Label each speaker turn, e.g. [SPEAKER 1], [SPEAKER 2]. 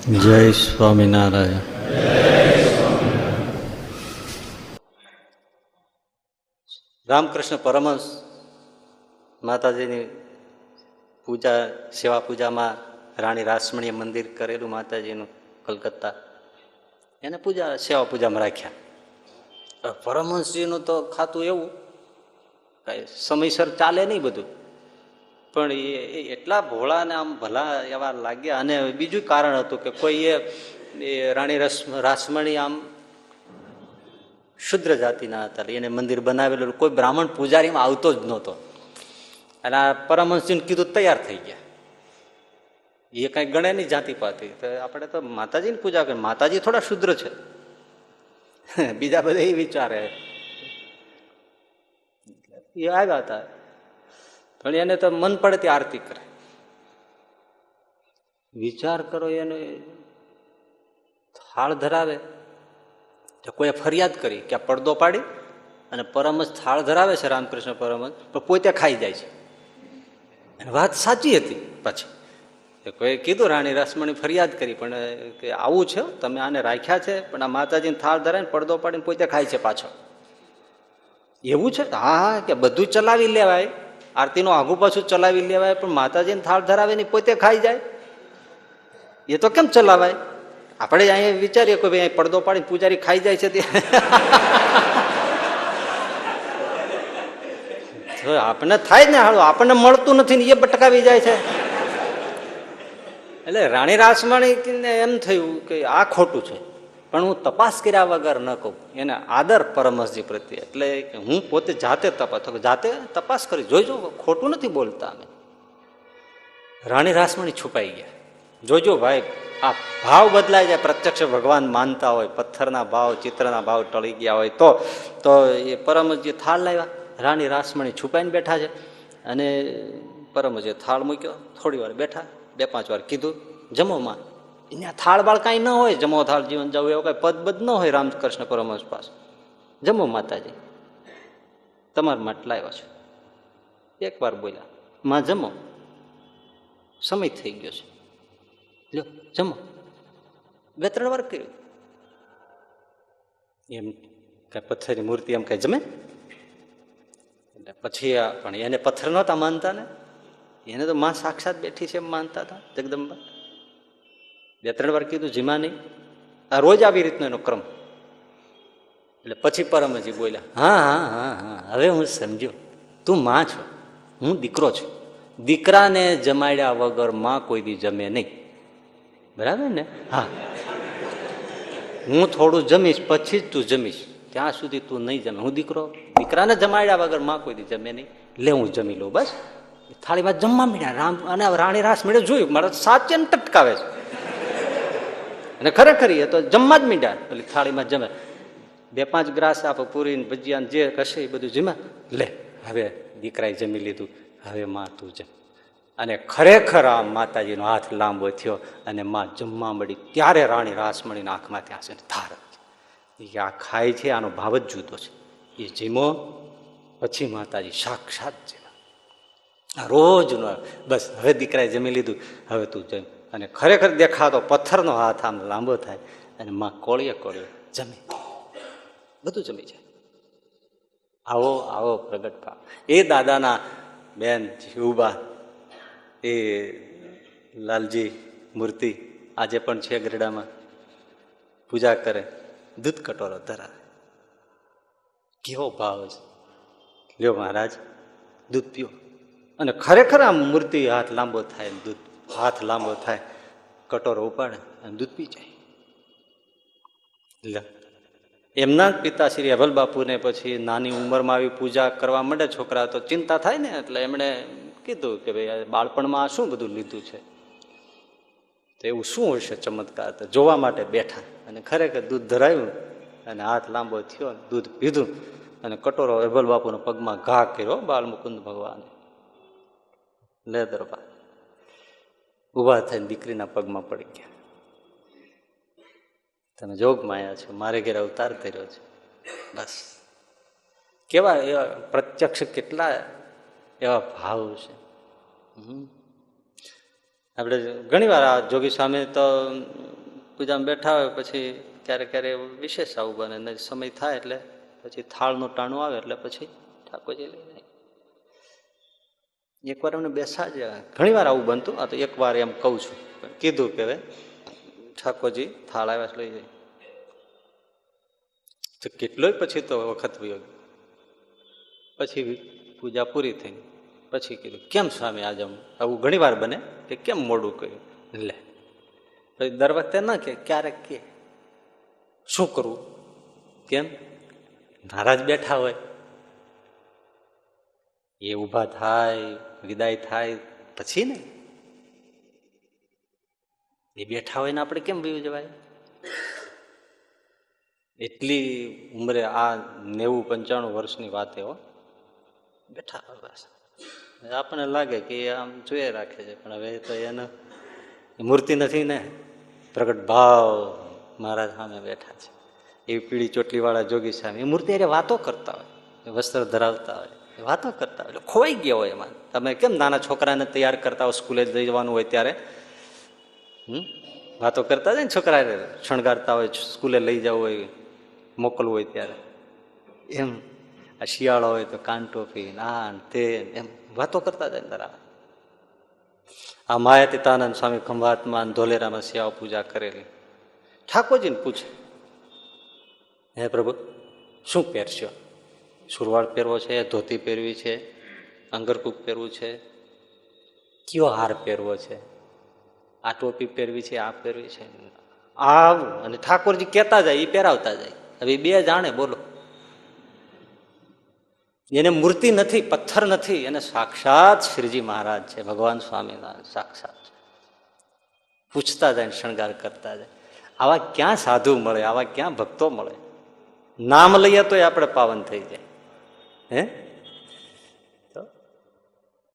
[SPEAKER 1] જય સ્વામિનારાયણ. રામકૃષ્ણ પરમહંસ માતાજીની પૂજા, સેવા પૂજામાં રાણી રાસમણીએ મંદિર કરેલું માતાજીનું કલકત્તા, એને પૂજા સેવા પૂજામાં રાખ્યા. પરમહંસજીનું તો ખાતું એવું કાંઈ સમયસર ચાલે નહીં બધું, પણ એ એટલા ભોળા ને આમ ભલા એવા લાગ્યા. અને બીજું કારણ હતું કે કોઈ એ રાણી રાસમણી આમ શુદ્ર જાતિના હતા, એને મંદિર બનાવેલું, કોઈ બ્રાહ્મણ પૂજારીમાં આવતો જ નહોતો. અને આ પરમહંસજીને કીધું તૈયાર થઈ ગયા. એ કઈ ગણે નહીં જાતિ પાતી, તો આપણે તો માતાજીની પૂજા કરીએ, માતાજી થોડા શુદ્ર છે, બીજા બધા એ વિચારે. એ આવ્યા હતા, પણ એને તો મન પડે તે આરતી કરે. વિચાર કરો, એને થાળ ધરાવે તો કોઈ ફરિયાદ કરી કે આ પડદો પાડી અને પરમહંસ થાળ ધરાવે છે, રામકૃષ્ણ પરમહંસ, પણ પોતે ખાઈ જાય છે. અને વાત સાચી હતી. પછી કોઈ કીધું, રાણી રાસમણી ફરિયાદ કરી, પણ કે આવું છે, તમે આને રાખ્યા છે, પણ આ માતાજીને થાળ ધરાવીને પડદો પાડીને પોતે ખાય છે પાછો. એવું છે? હા, કે બધું ચલાવી લેવાય, આરતીનું આઘું પાછું ચલાવી લેવાય, પણ માતાજીને થાળ ધરાવે ને પોતે ખાઈ જાય, એ તો કેમ ચલાવાય? આપણે અહીંયા વિચારીએ કે ભાઈ પડદો પાડીને પૂજારી ખાઈ જાય છે, આપણને થાય ને, હાલો આપણને મળતું નથી ને એ બટકાવી જાય છે. એટલે રાણી રાસમણી એમ થયું કે આ ખોટું છે, પણ હું તપાસ કર્યા વગર ન કહું. એને આદર પરમહંસજી પ્રત્યે, એટલે હું પોતે જાતે તપાસ કરી જોઈજો, ખોટું નથી બોલતા અમે. રાણી રાસમણી છુપાઈ ગયા. જોજો ભાઈ, આ ભાવ બદલાય જાય. પ્રત્યક્ષ ભગવાન માનતા હોય, પથ્થરના ભાવ, ચિત્રના ભાવ ટળી ગયા હોય તો એ પરમહંસજી થાળ લાવ્યા, રાણી રાસમણી છુપાઈને બેઠા છે. અને પરમહંસજીએ થાળ મૂક્યો, થોડી વાર બેઠા, 2-5 વાર કીધું જમો માં. એને થાળ બાળ કાંઈ ન હોય, જમો થાળ જીવન જવું એવું કાંઈ પદ ન હોય રામકૃષ્ણ પરમહંસ પાસે. જમો માતાજી, તમારા માટે લાવ્યા છે. એક વાર બોલ્યા, માં જમો, સમય થઈ ગયો છે, લ્યો જમો. 2-3 વાર કર્યું. એમ કઈ પથ્થરની મૂર્તિ એમ કઈ જમે? એટલે પછી પણ એને પથ્થર નહોતા માનતા ને, એને તો માં સાક્ષાત બેઠી છે એમ માનતા હતા, જગદંબા. 2-3 વાર કીધું, જીમા નહીં. આ રોજ આવી રીતનો એનો ક્રમ. એટલે પછી પરમહંસજી બોલ્યા, હા હા હા હા, હવે હું સમજ્યો, તું માં છો, હું દીકરો છું. દીકરાને જમાડ્યા વગર માં કોઈ દી જમે નહીં, બરાબર ને? હા, હું થોડું જમીશ પછી જ તું જમીશ, ત્યાં સુધી તું નહીં જમે. હું દીકરાને જમાડ્યા વગર માં કોઈ દી જમે નહીં, લે હું જમી લઉં. બસ થાળીમાં જમવા મળ્યા. રામ અને રાણી રાસમણીએ જોયું, મારા સાચે ને ટટકાવે છે. અને ખરેખર એ તો જમવા જ મીંડ્યા, પેલી થાળીમાં જમે. 2-5 ગ્રાસ આપો, પૂરી ભજીયા જે કશે એ બધું જમ્યા. લે હવે દીકરાએ જમી લીધું, હવે માં તું જમ. અને ખરેખર આ માતાજીનો હાથ લાંબો થયો અને માં જમવા મળી. ત્યારે રાણી રાસમણીના આંખમાં ત્યાં છે ને ધાર, આ ખાય છે, આનો ભાવ જ જુદો છે. એ જીમો પછી માતાજી સાક્ષાત જીમા. રોજનો બસ હવે દીકરાએ જમી લીધું, હવે તું જમ. અને ખરેખર દેખાતો પથ્થરનો હાથ આમ લાંબો થાય અને માં કોળીએ જમે, બધું જમી જાય. આવો પ્રગટ ભાવ. એ દાદાના બેન જીવબા, એ લાલજી મૂર્તિ આજે પણ છે ગરડામાં, પૂજા કરે, દૂધ કટોરો ધરાવે. કેવો ભાવ છે! લ્યો મહારાજ, દૂધ પીઓ. અને ખરેખર આ મૂર્તિ હાથ લાંબો થાય, દૂધ હાથ લાંબો થાય, કટોરો ઉપાડે અને દૂધ પી જાય. એમના જ પિતા શ્રી અભલ બાપુને પછી નાની ઉંમરમાં આવી પૂજા કરવા માંડે છોકરા, તો ચિંતા થાય ને, એટલે એમણે કીધું કે ભાઈ બાળપણમાં શું બધું લીધું છે, તો એવું શું હશે ચમત્કાર? તો જોવા માટે બેઠા અને ખરેખર દૂધ ધરાવ્યું અને હાથ લાંબો થયો, દૂધ પીધું અને કટોરો અભલ બાપુના પગમાં ઘા કર્યો. બાલ મુકુંદ ભગવાન લે દરબાર ઉભા થઈને દીકરીના પગમાં પડી ગયા. તમે જોગમાં આવ્યા છો, મારે ઘેર અવતાર કર્યો છે. બસ કેવા એવા પ્રત્યક્ષ, કેટલા એવા ભાવ છે. આપણે ઘણી વાર આ જોગી સ્વામી તો પૂજામાં બેઠા હોય પછી ક્યારેક ક્યારેક વિશેષ આવું બને ને સમય થાય એટલે પછી થાળનું ટાણું આવે એટલે પછી ઠાકોરજી લઈ જાય. એકવાર અમને બેસાડ્યા, ઘણી વાર આવું બનતું, આ તો એકવાર એમ કહું છું, કીધું કે હવે ઠાકોરજી થાળ આવ્યા લઈ જાય. તો કેટલોય પછી તો વખત વયો ગયો. પછી પૂજા પૂરી થઈ પછી કીધું કેમ સ્વામી આજે આવું ઘણી વાર બને કે કેમ મોડું કર્યું. લે પછી દર વખતે ના કે ક્યારેક કે શું કરવું, કેમ મહારાજ બેઠા હોય એ ઊભા થાય વિદાય થાય પછી ને, એ બેઠા હોય ને આપણે કેમ વયું જવાય. એટલી ઉંમરે આ 90-95 વર્ષની વાત એવો બેઠા બસ આપણને લાગે કે આમ જોઈ રાખે છે, પણ હવે તો એને મૂર્તિ નથી ને, પ્રગટ ભાવ મહારાજ સામે બેઠા છે. એવી પીળી ચોટલીવાળા જોગી સામે એ મૂર્તિ અરે વાતો કરતા હોય, વસ્ત્ર ધરાવતા હોય, વાતો કરતા હોય, ખોવાઈ ગયા હોય એમાં. તમે કેમ નાના છોકરાને તૈયાર કરતા હોય સ્કૂલે લઈ જવાનું હોય ત્યારે વાતો કરતા જાય ને, છોકરાને શણગારતા હોય, સ્કૂલે લઈ જવું હોય, મોકલવું હોય ત્યારે એમ. આ શિયાળો હોય તો કાન ટોપી નાન તે એમ વાતો કરતા જાય ધરાવે. આ માયાતીતાનંદ સ્વામી ખંભાતમાં ધોલેરામાં સેવા પૂજા કરેલી. ઠાકોરજીને પૂછે, હે પ્રભુ શું પહેરશો? સુરવાળ પહેરવો છે, ધોતી પહેરવી છે, અંગરકૂપ પહેરવું છે, કયો હાર પહેરવો છે, આ ટોપી પહેરવી છે, આ પહેરવી છે, આવું. અને ઠાકોરજી કહેતા જાય એ પહેરાવતા જાય. હવે બે જાણે બોલો. એને મૂર્તિ નથી, પથ્થર નથી, એને સાક્ષાત શ્રીજી મહારાજ છે, ભગવાન સ્વામિનારાયણ સાક્ષાત પૂછતા જાય ને શણગાર કરતા જાય. આવા ક્યાં સાધુ મળે, આવા ક્યાં ભક્તો મળે. નામ લઈએ તોય આપણે પાવન થઈ જાય. હે